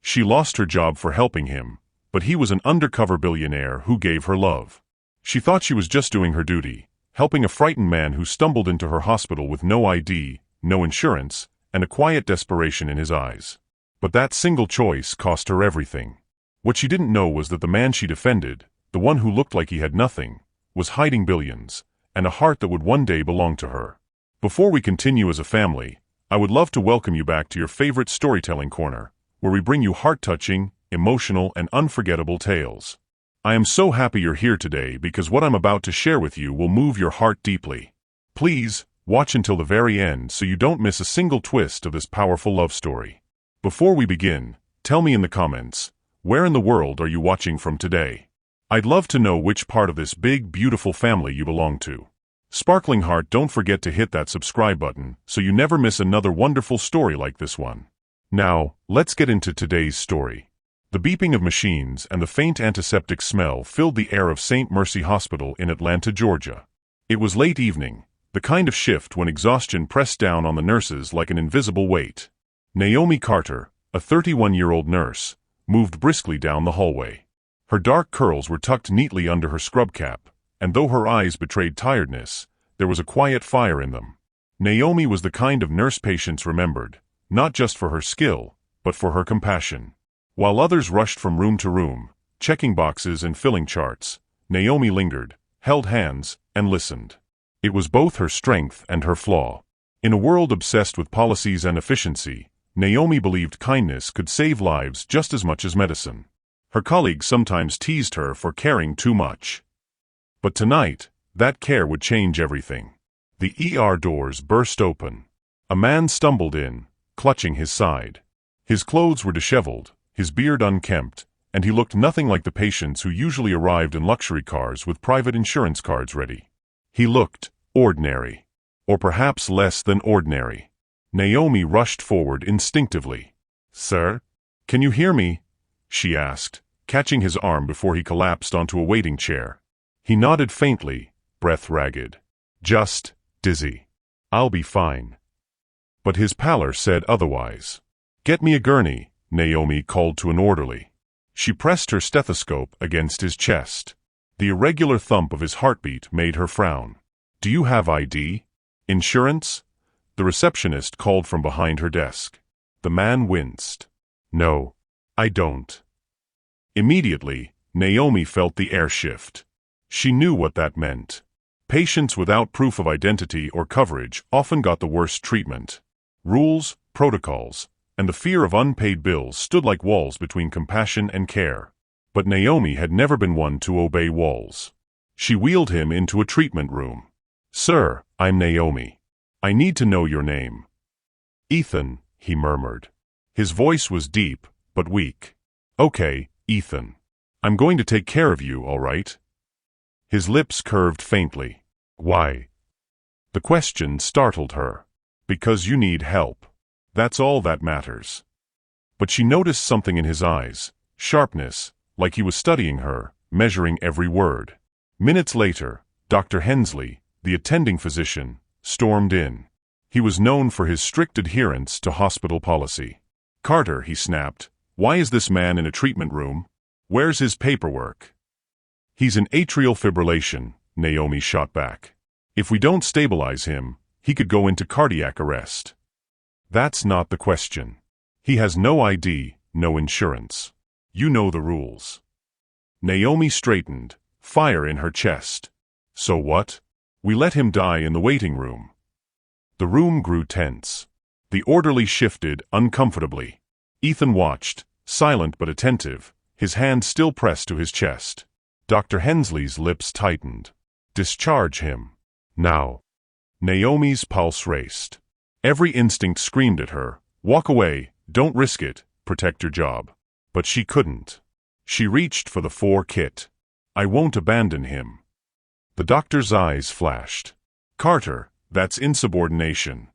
She lost her job for helping him, but he was an undercover billionaire who gave her love. She thought she was just doing her duty, helping a frightened man who stumbled into her hospital with no ID, no insurance, and a quiet desperation in his eyes. But that single choice cost her everything. What she didn't know was that the man she defended, the one who looked like he had nothing, was hiding billions, and a heart that would one day belong to her. Before we continue as a family, I would love to welcome you back to your favorite storytelling corner, where we bring you heart-touching, emotional, and unforgettable tales. I am so happy you're here today because what I'm about to share with you will move your heart deeply. Please, watch until the very end so you don't miss a single twist of this powerful love story. Before we begin, tell me in the comments, where in the world are you watching from today? I'd love to know which part of this big, beautiful family you belong to. Sparkling heart, don't forget to hit that subscribe button so you never miss another wonderful story like this one. Now, let's get into today's story. The beeping of machines and the faint antiseptic smell filled the air of St. Mercy Hospital in Atlanta, Georgia. It was late evening, the kind of shift when exhaustion pressed down on the nurses like an invisible weight. Naomi Carter, a 31-year-old nurse, moved briskly down the hallway. Her dark curls were tucked neatly under her scrub cap, and though her eyes betrayed tiredness, there was a quiet fire in them. Naomi was the kind of nurse patients remembered, not just for her skill, but for her compassion. While others rushed from room to room, checking boxes and filling charts, Naomi lingered, held hands, and listened. It was both her strength and her flaw. In a world obsessed with policies and efficiency, Naomi believed kindness could save lives just as much as medicine. Her colleagues sometimes teased her for caring too much. But tonight, that care would change everything. The ER doors burst open. A man stumbled in, clutching his side. His clothes were disheveled, his beard unkempt, and he looked nothing like the patients who usually arrived in luxury cars with private insurance cards ready. He looked ordinary, or perhaps less than ordinary. Naomi rushed forward instinctively. "Sir, can you hear me?" she asked, catching his arm before he collapsed onto a waiting chair. He nodded faintly, breath ragged. "Just dizzy. I'll be fine." But his pallor said otherwise. "Get me a gurney," Naomi called to an orderly. She pressed her stethoscope against his chest. The irregular thump of his heartbeat made her frown. "Do you have ID? Insurance?" The receptionist called from behind her desk. The man winced. "No, I don't." Immediately, Naomi felt the air shift. She knew what that meant. Patients without proof of identity or coverage often got the worst treatment. Rules, protocols, and the fear of unpaid bills stood like walls between compassion and care. But Naomi had never been one to obey walls. She wheeled him into a treatment room. "Sir, I'm Naomi. I need to know your name." "Ethan," he murmured. His voice was deep, but weak. "Okay, Ethan. I'm going to take care of you, all right?" His lips curved faintly. "Why?" The question startled her. "Because you need help. That's all that matters." But she noticed something in his eyes, sharpness, like he was studying her, measuring every word. Minutes later, Dr. Hensley, the attending physician, stormed in. He was known for his strict adherence to hospital policy. "Carter," he snapped, "why is this man in a treatment room? Where's his paperwork?" "He's in atrial fibrillation," Naomi shot back. "If we don't stabilize him, he could go into cardiac arrest." "That's not the question. He has no ID, no insurance. You know the rules." Naomi straightened, fire in her chest. "So what? We let him die in the waiting room." The room grew tense. The orderly shifted uncomfortably. Ethan watched, silent but attentive, his hand still pressed to his chest. Dr. Hensley's lips tightened. "Discharge him. Now." Naomi's pulse raced. Every instinct screamed at her, "Walk away, don't risk it, protect your job." But she couldn't. She reached for the 4 kit. "I won't abandon him." The doctor's eyes flashed. "Carter, that's insubordination."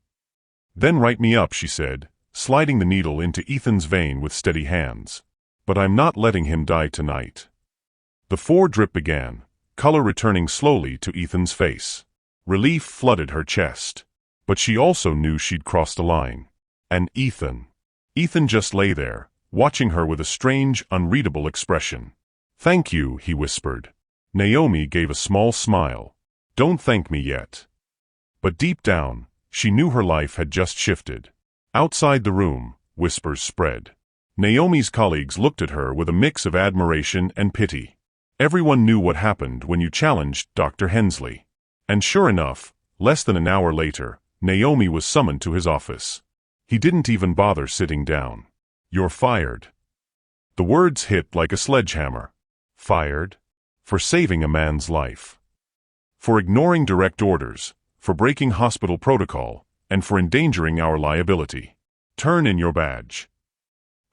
"Then write me up," she said, sliding the needle into Ethan's vein with steady hands. "But I'm not letting him die tonight." The 4 drip began, color returning slowly to Ethan's face. Relief flooded her chest. But she also knew she'd crossed a line. And Ethan just lay there, watching her with a strange, unreadable expression. "Thank you," he whispered. Naomi gave a small smile. "Don't thank me yet." But deep down, she knew her life had just shifted. Outside the room, whispers spread. Naomi's colleagues looked at her with a mix of admiration and pity. Everyone knew what happened when you challenged Dr. Hensley. And sure enough, less than an hour later, Naomi was summoned to his office. He didn't even bother sitting down. "You're fired." The words hit like a sledgehammer. Fired? For saving a man's life. For ignoring direct orders, for breaking hospital protocol, and for endangering our liability. "Turn in your badge."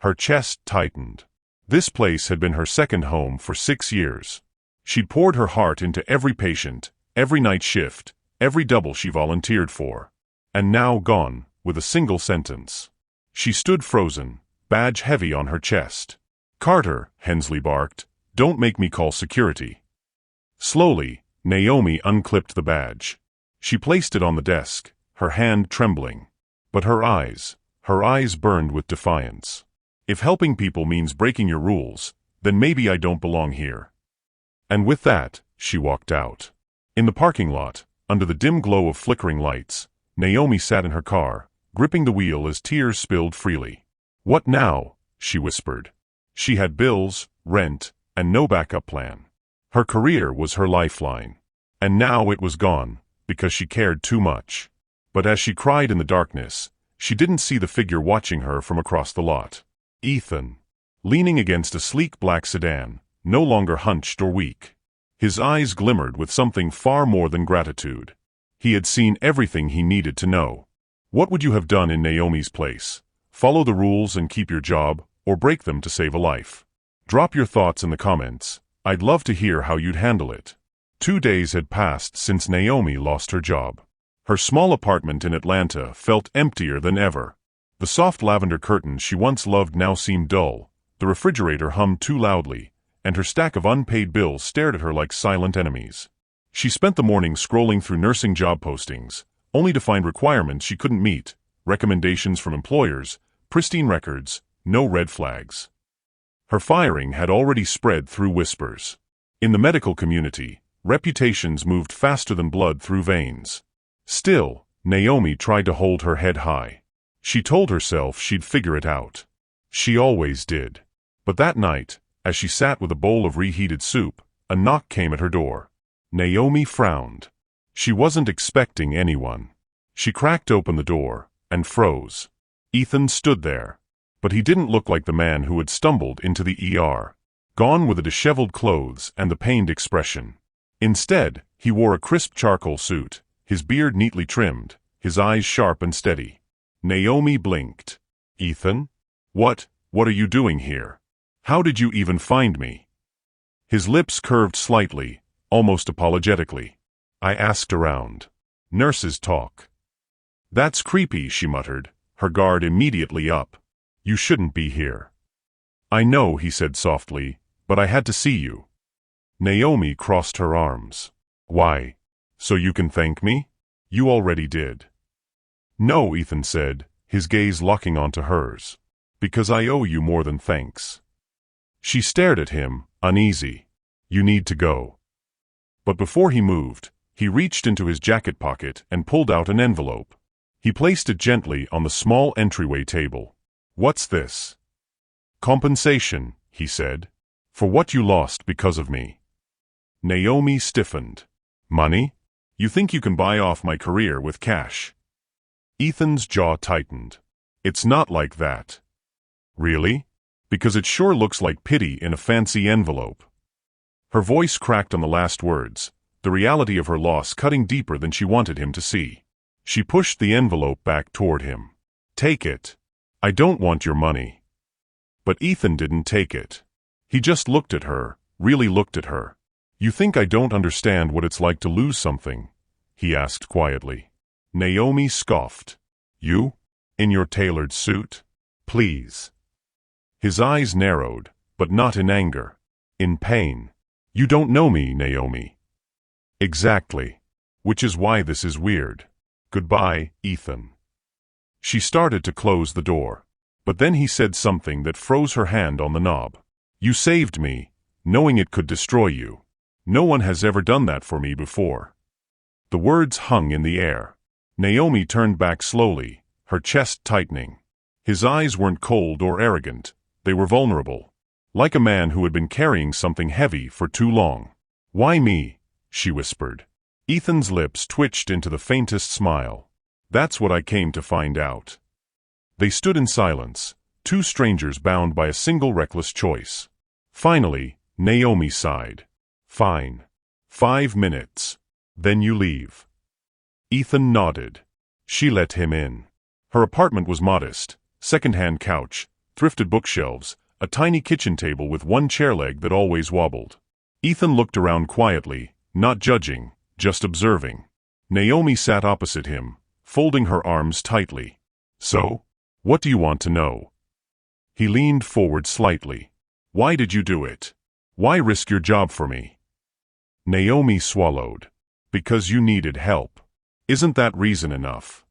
Her chest tightened. This place had been her second home for 6 years. She'd poured her heart into every patient, every night shift, every double she volunteered for. And now gone, with a single sentence. She stood frozen, badge heavy on her chest. "Carter," Hensley barked, "don't make me call security." Slowly, Naomi unclipped the badge. She placed it on the desk, her hand trembling. But her eyes burned with defiance. "If helping people means breaking your rules, then maybe I don't belong here." And with that, she walked out. In the parking lot, under the dim glow of flickering lights, Naomi sat in her car, gripping the wheel as tears spilled freely. "What now?" she whispered. She had bills, rent, and no backup plan. Her career was her lifeline. And now it was gone, because she cared too much. But as she cried in the darkness, she didn't see the figure watching her from across the lot. Ethan. Leaning against a sleek black sedan, no longer hunched or weak. His eyes glimmered with something far more than gratitude. He had seen everything he needed to know. What would you have done in Naomi's place? Follow the rules and keep your job, or break them to save a life? Drop your thoughts in the comments. I'd love to hear how you'd handle it. 2 days had passed since Naomi lost her job. Her small apartment in Atlanta felt emptier than ever. The soft lavender curtains she once loved now seemed dull, the refrigerator hummed too loudly, and her stack of unpaid bills stared at her like silent enemies. She spent the morning scrolling through nursing job postings, only to find requirements she couldn't meet, recommendations from employers, pristine records, no red flags. Her firing had already spread through whispers. In the medical community, reputations moved faster than blood through veins. Still, Naomi tried to hold her head high. She told herself she'd figure it out. She always did. But that night, as she sat with a bowl of reheated soup, a knock came at her door. Naomi frowned. She wasn't expecting anyone. She cracked open the door, and froze. Ethan stood there. But he didn't look like the man who had stumbled into the ER, gone with the disheveled clothes and the pained expression. Instead, he wore a crisp charcoal suit, his beard neatly trimmed, his eyes sharp and steady. Naomi blinked. "Ethan? What are you doing here? How did you even find me?" His lips curved slightly, almost apologetically. "I asked around. Nurses talk." "That's creepy," she muttered, her guard immediately up. "You shouldn't be here." "I know," he said softly, "but I had to see you." Naomi crossed her arms. "Why? So you can thank me? You already did." "No," Ethan said, his gaze locking onto hers. "Because I owe you more than thanks." She stared at him, uneasy. "You need to go." But before he moved, he reached into his jacket pocket and pulled out an envelope. He placed it gently on the small entryway table. "What's this?" "Compensation," he said. "For what you lost because of me." Naomi stiffened. "Money? You think you can buy off my career with cash?" Ethan's jaw tightened. "It's not like that." "Really? Because it sure looks like pity in a fancy envelope." Her voice cracked on the last words, the reality of her loss cutting deeper than she wanted him to see. She pushed the envelope back toward him. "Take it. I don't want your money." But Ethan didn't take it. He just looked at her, really looked at her. "You think I don't understand what it's like to lose something?" he asked quietly. Naomi scoffed. "You? In your tailored suit? Please." His eyes narrowed, but not in anger. In pain. "You don't know me, Naomi." "Exactly. Which is why this is weird. Goodbye, Ethan." She started to close the door. But then he said something that froze her hand on the knob. "You saved me, knowing it could destroy you. No one has ever done that for me before." The words hung in the air. Naomi turned back slowly, her chest tightening. His eyes weren't cold or arrogant, they were vulnerable. Like a man who had been carrying something heavy for too long. "Why me?" she whispered. Ethan's lips twitched into the faintest smile. "That's what I came to find out." They stood in silence, two strangers bound by a single reckless choice. Finally, Naomi sighed. "Fine. 5 minutes. Then you leave." Ethan nodded. She let him in. Her apartment was modest. Second-hand couch, thrifted bookshelves, a tiny kitchen table with one chair leg that always wobbled. Ethan looked around quietly, not judging, just observing. Naomi sat opposite him, folding her arms tightly. "So? What do you want to know?" He leaned forward slightly. "Why did you do it? Why risk your job for me?" Naomi swallowed. "Because you needed help. Isn't that reason enough?"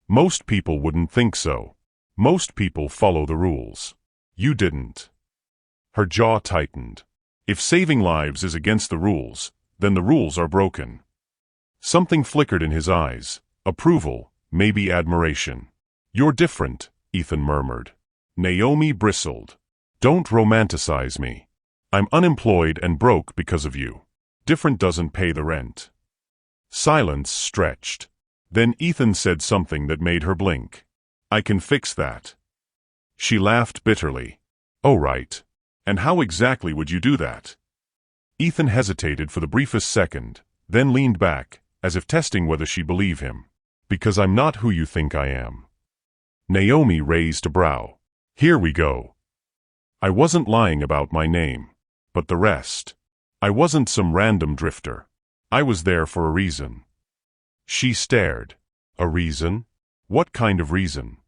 "Most people wouldn't think so. Most people follow the rules. You didn't." Her jaw tightened. If saving lives is against the rules, then the rules are broken. Something flickered in his eyes. Approval, maybe admiration. "You're different," Ethan murmured. Naomi bristled. "Don't romanticize me. I'm unemployed and broke because of you. Different doesn't pay the rent." Silence stretched. Then Ethan said something that made her blink. "I can fix that." She laughed bitterly. "Oh, right. And how exactly would you do that?" Ethan hesitated for the briefest second, then leaned back, as if testing whether she'd believe him. "Because I'm not who you think I am." Naomi raised a brow. "Here we go. I wasn't lying about my name. But the rest. I wasn't some random drifter. I was there for a reason." She stared. "A reason? What kind of reason?"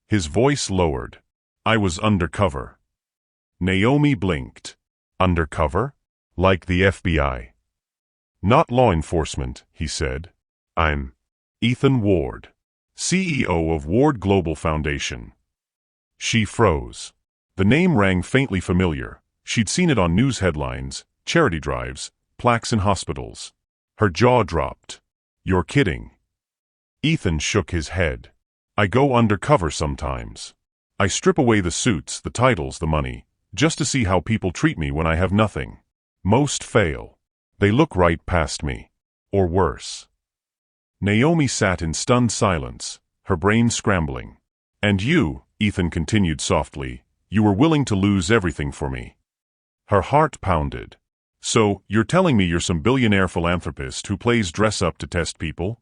His voice lowered. "I was undercover." Naomi blinked. "Undercover? Like the FBI?" "Not law enforcement," he said. "I'm Ethan Ward, CEO of Ward Global Foundation." She froze. The name rang faintly familiar. She'd seen it on news headlines, charity drives, plaques in hospitals. Her jaw dropped. "You're kidding." Ethan shook his head. "I go undercover sometimes. I strip away the suits, the titles, the money, just to see how people treat me when I have nothing. Most fail. They look right past me. Or worse." Naomi sat in stunned silence, her brain scrambling. "And you," Ethan continued softly, "you were willing to lose everything for me." Her heart pounded. "So, you're telling me you're some billionaire philanthropist who plays dress-up to test people?"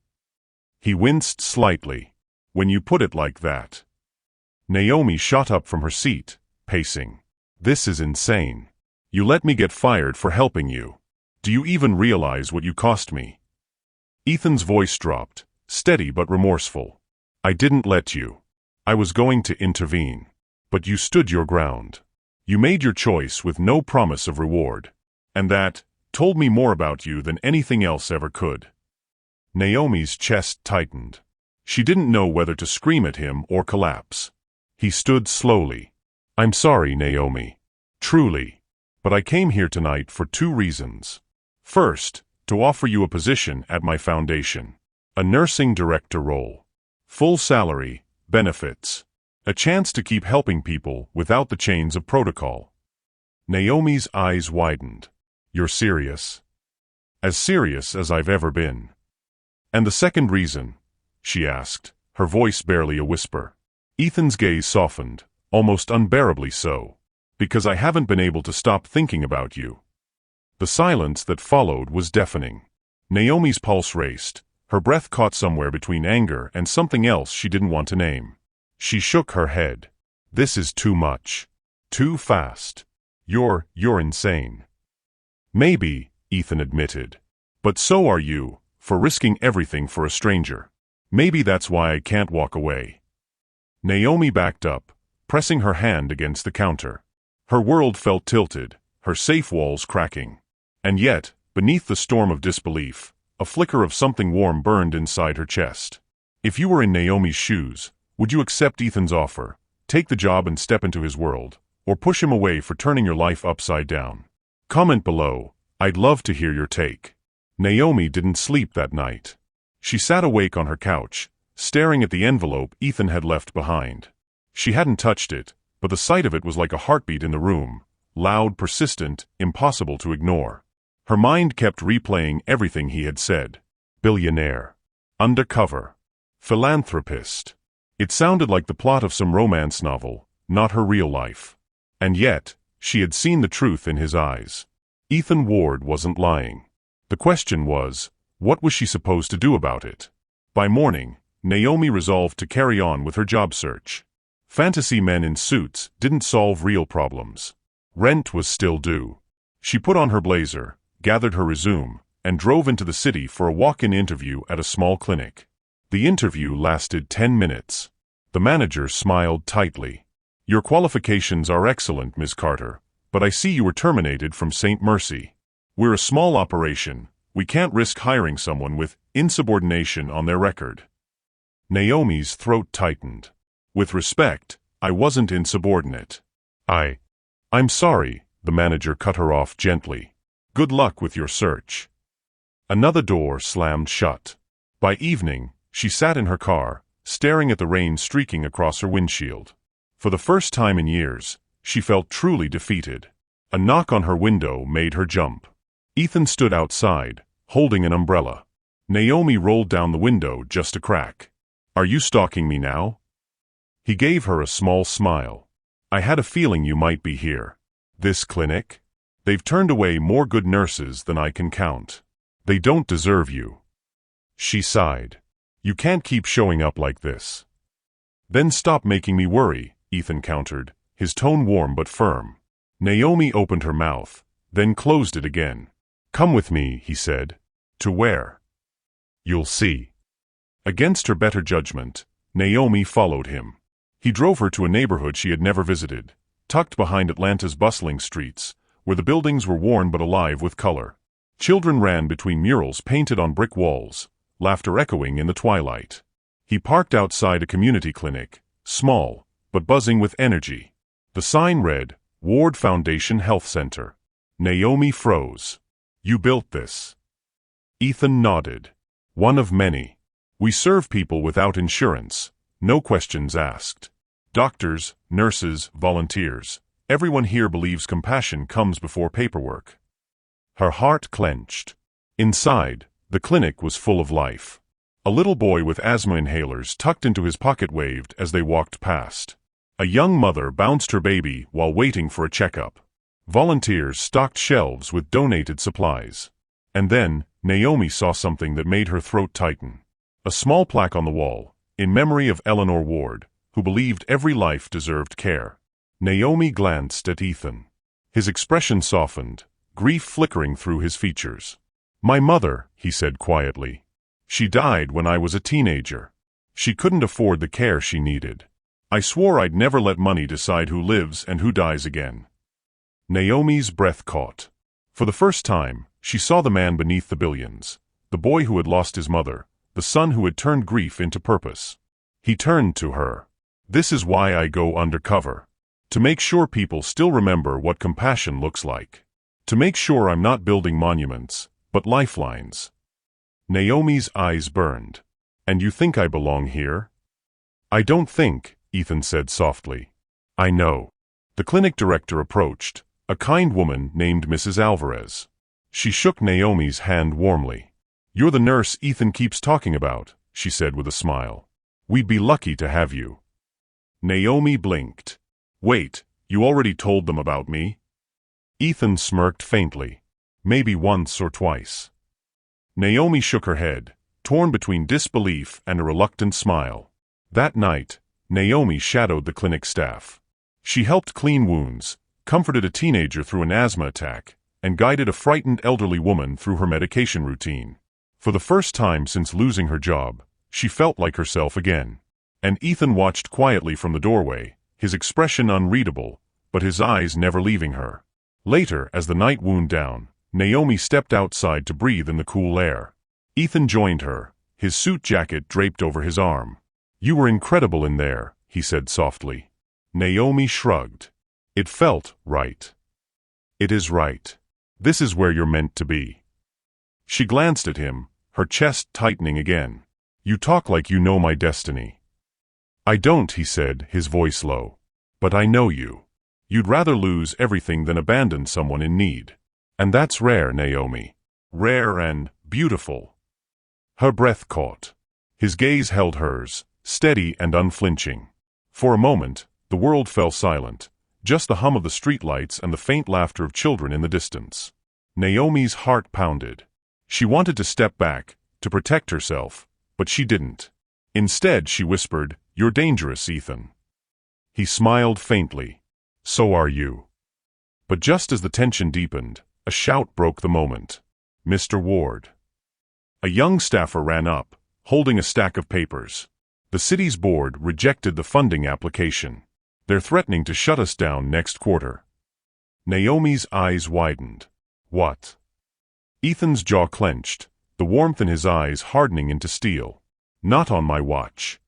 He winced slightly. "When you put it like that." Naomi shot up from her seat, pacing. "This is insane. You let me get fired for helping you. Do you even realize what you cost me?" Ethan's voice dropped, steady but remorseful. "I didn't let you. I was going to intervene. But you stood your ground. You made your choice with no promise of reward. And that told me more about you than anything else ever could." Naomi's chest tightened. She didn't know whether to scream at him or collapse. He stood slowly. "I'm sorry, Naomi. Truly. But I came here tonight for 2 reasons. First, to offer you a position at my foundation. A nursing director role. Full salary, benefits. A chance to keep helping people without the chains of protocol." Naomi's eyes widened. "You're serious?" "As serious as I've ever been." "And the second reason?" she asked, her voice barely a whisper. Ethan's gaze softened, almost unbearably so. "Because I haven't been able to stop thinking about you." The silence that followed was deafening. Naomi's pulse raced, her breath caught somewhere between anger and something else she didn't want to name. She shook her head. "This is too much. Too fast. You're insane." "Maybe," Ethan admitted. "But so are you, for risking everything for a stranger. Maybe that's why I can't walk away." Naomi backed up, pressing her hand against the counter. Her world felt tilted, her safe walls cracking. And yet, beneath the storm of disbelief, a flicker of something warm burned inside her chest. If you were in Naomi's shoes, would you accept Ethan's offer, Take the job and step into his world, or push him away for turning your life upside down. Comment below. I'd love to hear your take. Naomi didn't sleep that night. She sat awake on her couch, staring at the envelope Ethan had left behind. She hadn't touched it, but the sight of it was like a heartbeat in the room, loud, persistent, impossible to ignore. Her mind kept replaying everything he had said. Billionaire. Undercover. Philanthropist. It sounded like the plot of some romance novel, not her real life. And yet, she had seen the truth in his eyes. Ethan Ward wasn't lying. The question was, what was she supposed to do about it? By morning, Naomi resolved to carry on with her job search. Fantasy men in suits didn't solve real problems. Rent was still due. She put on her blazer, gathered her resume, and drove into the city for a walk-in interview at a small clinic. The interview lasted 10 minutes. The manager smiled tightly. "Your qualifications are excellent, Ms. Carter, but I see you were terminated from St. Mercy. We're a small operation. We can't risk hiring someone with insubordination on their record." Naomi's throat tightened. "With respect, I wasn't insubordinate. I'm sorry," the manager cut her off gently. "Good luck with your search." Another door slammed shut. By evening, she sat in her car, staring at the rain streaking across her windshield. For the first time in years, she felt truly defeated. A knock on her window made her jump. Ethan stood outside, holding an umbrella. Naomi rolled down the window just a crack. "Are you stalking me now?" He gave her a small smile. "I had a feeling you might be here. This clinic? They've turned away more good nurses than I can count. They don't deserve you." She sighed. "You can't keep showing up like this." "Then stop making me worry," Ethan countered, his tone warm but firm. Naomi opened her mouth, then closed it again. "Come with me," he said. "To where?" "You'll see." Against her better judgment, Naomi followed him. He drove her to a neighborhood she had never visited, tucked behind Atlanta's bustling streets, where the buildings were worn but alive with color. Children ran between murals painted on brick walls, laughter echoing in the twilight. He parked outside a community clinic, small, but buzzing with energy. The sign read, "Ward Foundation Health Center." Naomi froze. "You built this?" Ethan nodded. "One of many. We serve people without insurance, no questions asked. Doctors, nurses, volunteers. Everyone here believes compassion comes before paperwork." Her heart clenched. Inside, the clinic was full of life. A little boy with asthma inhalers tucked into his pocket waved as they walked past. A young mother bounced her baby while waiting for a checkup. Volunteers stocked shelves with donated supplies. And then, Naomi saw something that made her throat tighten. A small plaque on the wall, in memory of Eleanor Ward, who believed every life deserved care. Naomi glanced at Ethan. His expression softened, grief flickering through his features. "My mother," he said quietly. "She died when I was a teenager. She couldn't afford the care she needed. I swore I'd never let money decide who lives and who dies again." Naomi's breath caught. For the first time, she saw the man beneath the billions, the boy who had lost his mother, the son who had turned grief into purpose. He turned to her. "This is why I go undercover. To make sure people still remember what compassion looks like. To make sure I'm not building monuments, but lifelines." Naomi's eyes burned. "And you think I belong here?" "I don't think," Ethan said softly. "I know." The clinic director approached, a kind woman named Mrs. Alvarez. She shook Naomi's hand warmly. "You're the nurse Ethan keeps talking about," she said with a smile. "We'd be lucky to have you." Naomi blinked. "Wait, you already told them about me?" Ethan smirked faintly. "Maybe once or twice." Naomi shook her head, torn between disbelief and a reluctant smile. That night, Naomi shadowed the clinic staff. She helped clean wounds, comforted a teenager through an asthma attack, and guided a frightened elderly woman through her medication routine. For the first time since losing her job, she felt like herself again. And Ethan watched quietly from the doorway, his expression unreadable, but his eyes never leaving her. Later, as the night wound down, Naomi stepped outside to breathe in the cool air. Ethan joined her, his suit jacket draped over his arm. "You were incredible in there," he said softly. Naomi shrugged. It felt right. It is right. This is where you're meant to be. She glanced at him, her chest tightening again. You talk like you know my destiny. I don't, he said, his voice low. But I know you. You'd rather lose everything than abandon someone in need. And that's rare, Naomi. Rare and beautiful. Her breath caught. His gaze held hers, steady and unflinching. For a moment, the world fell silent, just the hum of the streetlights and the faint laughter of children in the distance. Naomi's heart pounded. She wanted to step back, to protect herself, but she didn't. Instead, she whispered, "You're dangerous, Ethan." He smiled faintly. So are you. But just as the tension deepened, a shout broke the moment. Mr. Ward. A young staffer ran up, holding a stack of papers. The city's board rejected the funding application. They're threatening to shut us down next quarter. Naomi's eyes widened. What? Ethan's jaw clenched, the warmth in his eyes hardening into steel. Not on my watch.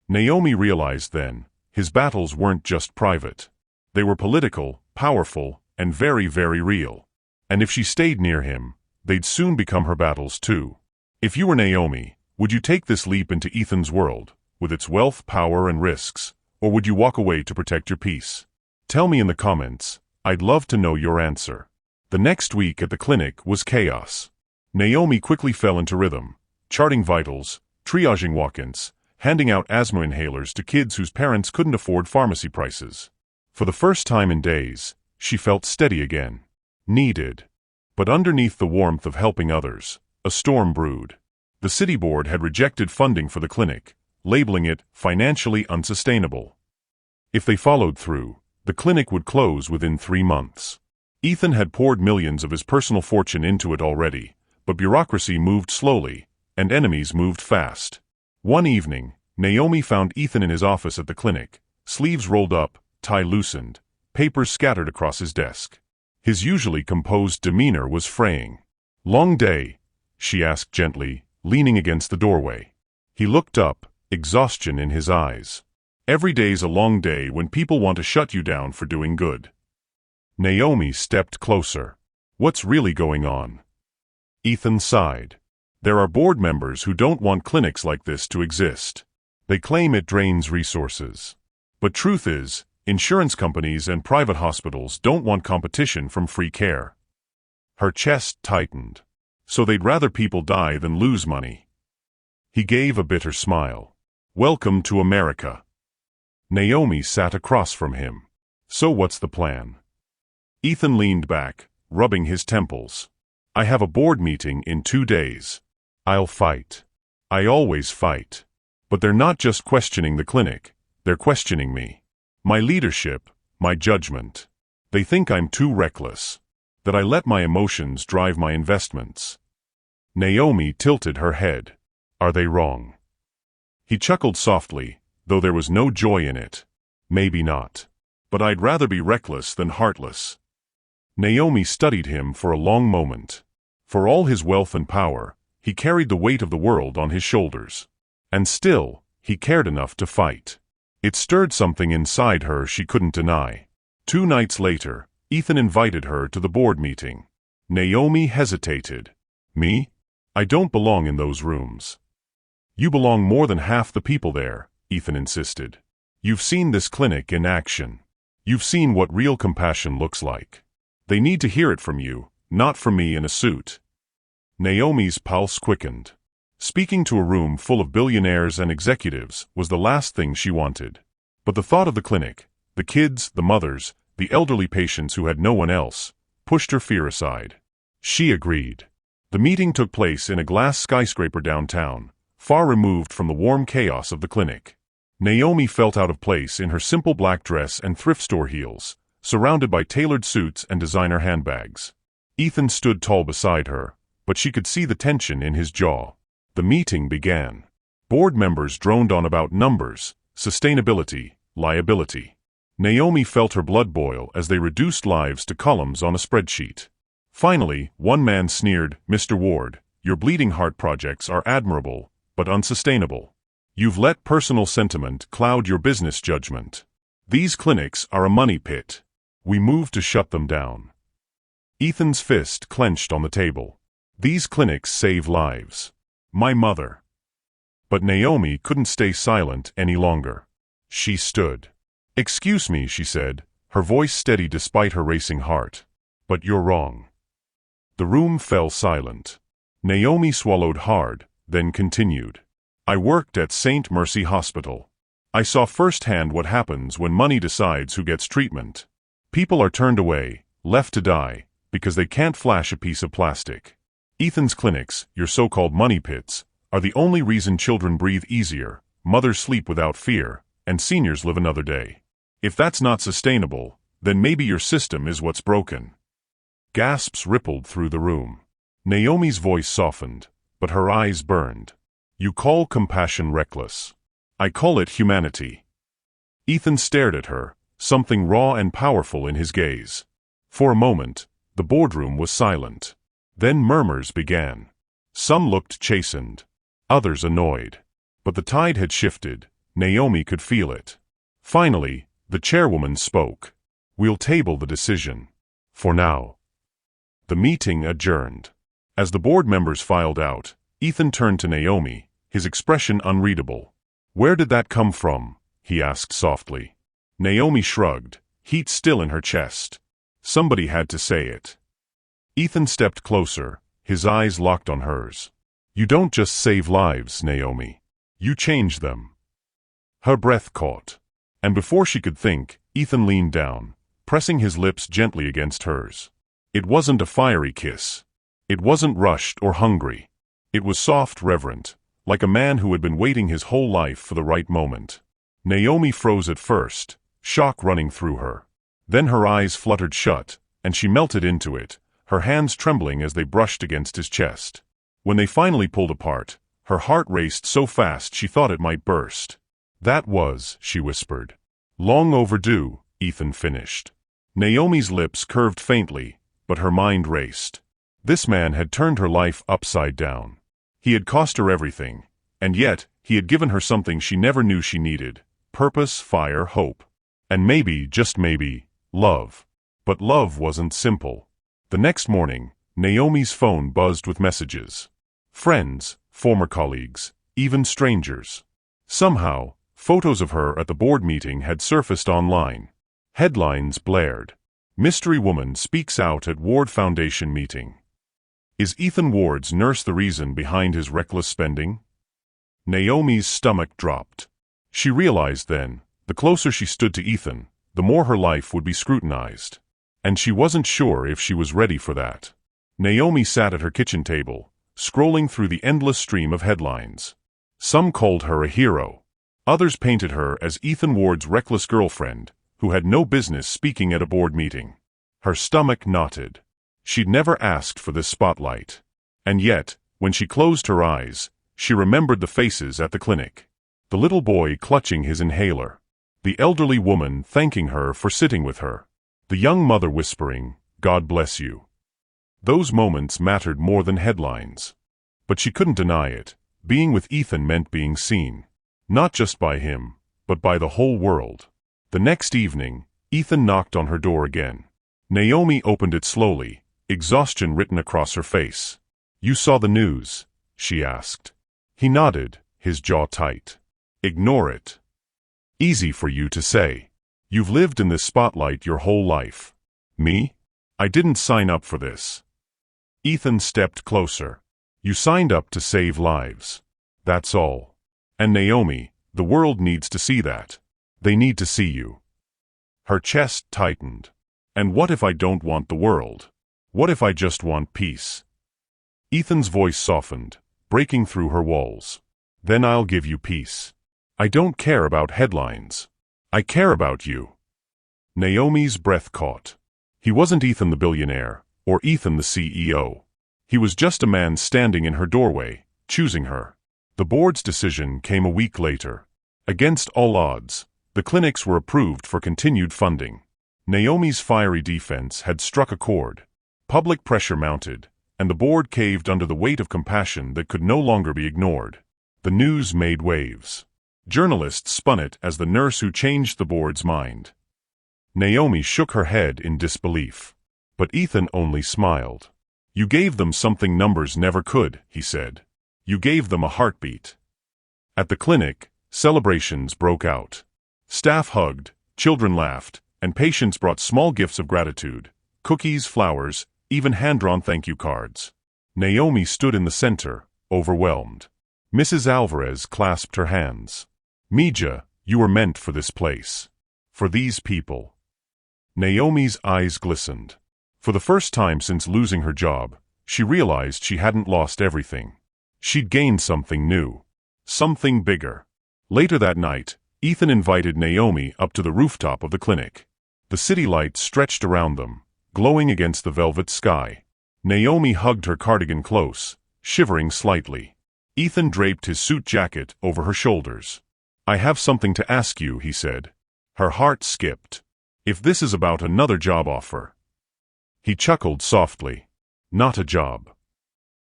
Naomi realized then, his battles weren't just private. They were political, powerful, and very, very real. And if she stayed near him, they'd soon become her battles too. If you were Naomi, would you take this leap into Ethan's world, with its wealth, power, and risks, or would you walk away to protect your peace? Tell me in the comments. I'd love to know your answer. The next week at the clinic was chaos. Naomi quickly fell into rhythm, charting vitals, triaging walk-ins, handing out asthma inhalers to kids whose parents couldn't afford pharmacy prices. For the first time in days, she felt steady again. Needed. But underneath the warmth of helping others, a storm brewed. The city board had rejected funding for the clinic, labeling it financially unsustainable. If they followed through, the clinic would close within 3 months. Ethan had poured millions of his personal fortune into it already, but bureaucracy moved slowly, and enemies moved fast. One evening, Naomi found Ethan in his office at the clinic, sleeves rolled up, tie loosened, papers scattered across his desk. His usually composed demeanor was fraying. Long day? She asked gently, leaning against the doorway. He looked up, exhaustion in his eyes. Every day's a long day when people want to shut you down for doing good. Naomi stepped closer. What's really going on? Ethan sighed. There are board members who don't want clinics like this to exist. They claim it drains resources. But truth is, insurance companies and private hospitals don't want competition from free care. Her chest tightened. So they'd rather people die than lose money. He gave a bitter smile. Welcome to America. Naomi sat across from him. So what's the plan? Ethan leaned back, rubbing his temples. I have a board meeting in 2 days. I'll fight. I always fight. But they're not just questioning the clinic, they're questioning me. My leadership, my judgment. They think I'm too reckless. That I let my emotions drive my investments. Naomi tilted her head. Are they wrong? He chuckled softly, though there was no joy in it. Maybe not. But I'd rather be reckless than heartless. Naomi studied him for a long moment. For all his wealth and power, he carried the weight of the world on his shoulders. And still, he cared enough to fight. It stirred something inside her she couldn't deny. 2 nights later, Ethan invited her to the board meeting. Naomi hesitated. Me? I don't belong in those rooms. You belong more than half the people there, Ethan insisted. You've seen this clinic in action. You've seen what real compassion looks like. They need to hear it from you, not from me in a suit. Naomi's pulse quickened. Speaking to a room full of billionaires and executives was the last thing she wanted. But the thought of the clinic, the kids, the mothers, the elderly patients who had no one else, pushed her fear aside. She agreed. The meeting took place in a glass skyscraper downtown, far removed from the warm chaos of the clinic. Naomi felt out of place in her simple black dress and thrift store heels, surrounded by tailored suits and designer handbags. Ethan stood tall beside her, but she could see the tension in his jaw. The meeting began. Board members droned on about numbers, sustainability, liability. Naomi felt her blood boil as they reduced lives to columns on a spreadsheet. Finally, one man sneered, "Mr. Ward, your bleeding heart projects are admirable, but unsustainable. You've let personal sentiment cloud your business judgment." These clinics are a money pit. We move to shut them down. Ethan's fist clenched on the table. These clinics save lives. My mother. But Naomi couldn't stay silent any longer. She stood. Excuse me, she said, her voice steady despite her racing heart. But you're wrong. The room fell silent. Naomi swallowed hard, then continued. I worked at St. Mercy Hospital. I saw firsthand what happens when money decides who gets treatment. People are turned away, left to die, because they can't flash a piece of plastic. Ethan's clinics, your so-called money pits, are the only reason children breathe easier, mothers sleep without fear, and seniors live another day. If that's not sustainable, then maybe your system is what's broken. Gasps rippled through the room. Naomi's voice softened, but her eyes burned. You call compassion reckless. I call it humanity. Ethan stared at her, something raw and powerful in his gaze. For a moment, the boardroom was silent. Then murmurs began. Some looked chastened, others annoyed. But the tide had shifted. Naomi could feel it. Finally, the chairwoman spoke. We'll table the decision. For now. The meeting adjourned. As the board members filed out, Ethan turned to Naomi, his expression unreadable. Where did that come from? He asked softly. Naomi shrugged, heat still in her chest. Somebody had to say it. Ethan stepped closer, his eyes locked on hers. You don't just save lives, Naomi. You change them. Her breath caught. And before she could think, Ethan leaned down, pressing his lips gently against hers. It wasn't a fiery kiss. It wasn't rushed or hungry. It was soft, reverent, like a man who had been waiting his whole life for the right moment. Naomi froze at first, shock running through her. Then her eyes fluttered shut, and she melted into it, her hands trembling as they brushed against his chest. When they finally pulled apart, her heart raced so fast she thought it might burst. That was, she whispered. Long overdue, Ethan finished. Naomi's lips curved faintly, but her mind raced. This man had turned her life upside down. He had cost her everything, and yet he had given her something she never knew she needed: purpose, fire, hope. And maybe, just maybe, love. But love wasn't simple. The next morning, Naomi's phone buzzed with messages. Friends, former colleagues, even strangers. Somehow, photos of her at the board meeting had surfaced online. Headlines blared. Mystery woman speaks out at Ward Foundation meeting. Is Ethan Ward's nurse the reason behind his reckless spending? Naomi's stomach dropped. She realized then, the closer she stood to Ethan, the more her life would be scrutinized. And she wasn't sure if she was ready for that. Naomi sat at her kitchen table, scrolling through the endless stream of headlines. Some called her a hero. Others painted her as Ethan Ward's reckless girlfriend, who had no business speaking at a board meeting. Her stomach knotted. She'd never asked for this spotlight. And yet, when she closed her eyes, she remembered the faces at the clinic. The little boy clutching his inhaler. The elderly woman thanking her for sitting with her. The young mother whispering, God bless you. Those moments mattered more than headlines. But she couldn't deny it. Being with Ethan meant being seen. Not just by him, but by the whole world. The next evening, Ethan knocked on her door again. Naomi opened it slowly, exhaustion written across her face. You saw the news? She asked. He nodded, his jaw tight. Ignore it. Easy for you to say. You've lived in this spotlight your whole life. Me? I didn't sign up for this. Ethan stepped closer. You signed up to save lives. That's all. And Naomi, the world needs to see that. They need to see you. Her chest tightened. And what if I don't want the world? What if I just want peace? Ethan's voice softened, breaking through her walls. Then I'll give you peace. I don't care about headlines. I care about you. Naomi's breath caught. He wasn't Ethan the billionaire, or Ethan the CEO. He was just a man standing in her doorway, choosing her. The board's decision came a week later. Against all odds, the clinics were approved for continued funding. Naomi's fiery defense had struck a chord. Public pressure mounted, and the board caved under the weight of compassion that could no longer be ignored. The news made waves. Journalists spun it as the nurse who changed the board's mind. Naomi shook her head in disbelief. But Ethan only smiled. "You gave them something numbers never could," he said. "You gave them a heartbeat." At the clinic, celebrations broke out. Staff hugged, children laughed, and patients brought small gifts of gratitude: cookies, flowers, even hand-drawn thank you cards. Naomi stood in the center, overwhelmed. Mrs. Alvarez clasped her hands. "Mija, you were meant for this place. For these people." Naomi's eyes glistened. For the first time since losing her job, she realized she hadn't lost everything. She'd gained something new. Something bigger. Later that night, Ethan invited Naomi up to the rooftop of the clinic. The city lights stretched around them, glowing against the velvet sky. Naomi hugged her cardigan close, shivering slightly. Ethan draped his suit jacket over her shoulders. "I have something to ask you," he said. Her heart skipped. "If this is about another job offer." He chuckled softly. "Not a job."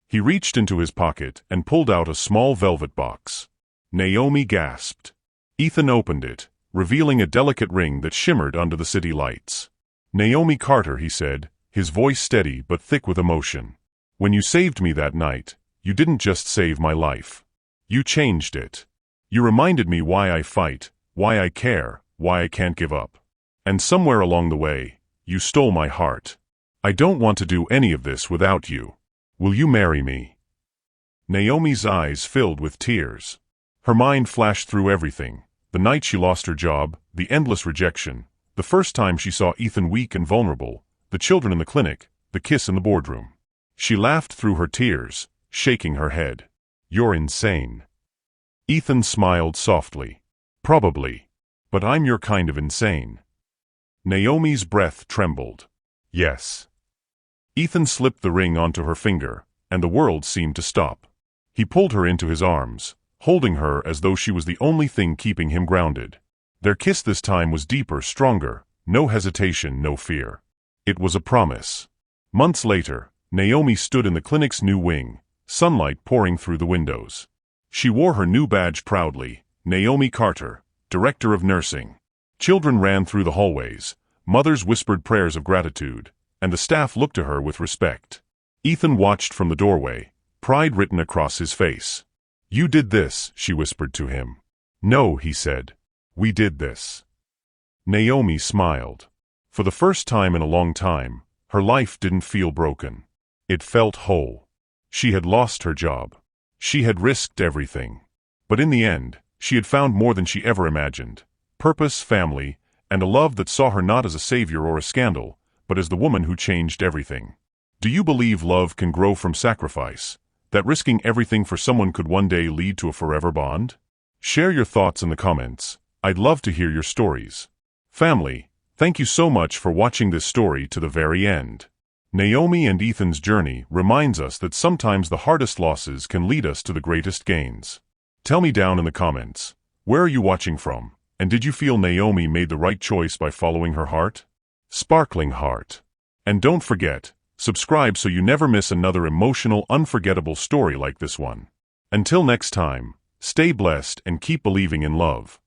He reached into his pocket and pulled out a small velvet box. Naomi gasped. Ethan opened it, revealing a delicate ring that shimmered under the city lights. "Naomi Carter," he said, his voice steady but thick with emotion. "When you saved me that night, you didn't just save my life. You changed it. You reminded me why I fight, why I care, why I can't give up. And somewhere along the way, you stole my heart. I don't want to do any of this without you. Will you marry me?" Naomi's eyes filled with tears. Her mind flashed through everything: the night she lost her job, the endless rejection, the first time she saw Ethan weak and vulnerable, the children in the clinic, the kiss in the boardroom. She laughed through her tears, shaking her head. "You're insane." Ethan smiled softly. "Probably. But I'm your kind of insane." Naomi's breath trembled. "Yes." Ethan slipped the ring onto her finger, and the world seemed to stop. He pulled her into his arms, holding her as though she was the only thing keeping him grounded. Their kiss this time was deeper, stronger, no hesitation, no fear. It was a promise. Months later, Naomi stood in the clinic's new wing, sunlight pouring through the windows. She wore her new badge proudly: Naomi Carter, Director of Nursing. Children ran through the hallways, mothers whispered prayers of gratitude, and the staff looked to her with respect. Ethan watched from the doorway, pride written across his face. "You did this," she whispered to him. "No," he said. "We did this." Naomi smiled. For the first time in a long time, her life didn't feel broken. It felt whole. She had lost her job. She had risked everything. But in the end, she had found more than she ever imagined: purpose, family, and a love that saw her not as a savior or a scandal, but as the woman who changed everything. Do you believe love can grow from sacrifice? That risking everything for someone could one day lead to a forever bond? Share your thoughts in the comments. I'd love to hear your stories. Family, thank you so much for watching this story to the very end. Naomi and Ethan's journey reminds us that sometimes the hardest losses can lead us to the greatest gains. Tell me down in the comments, where are you watching from, and did you feel Naomi made the right choice by following her heart? Sparkling heart. And don't forget, subscribe so you never miss another emotional, unforgettable story like this one. Until next time, stay blessed and keep believing in love.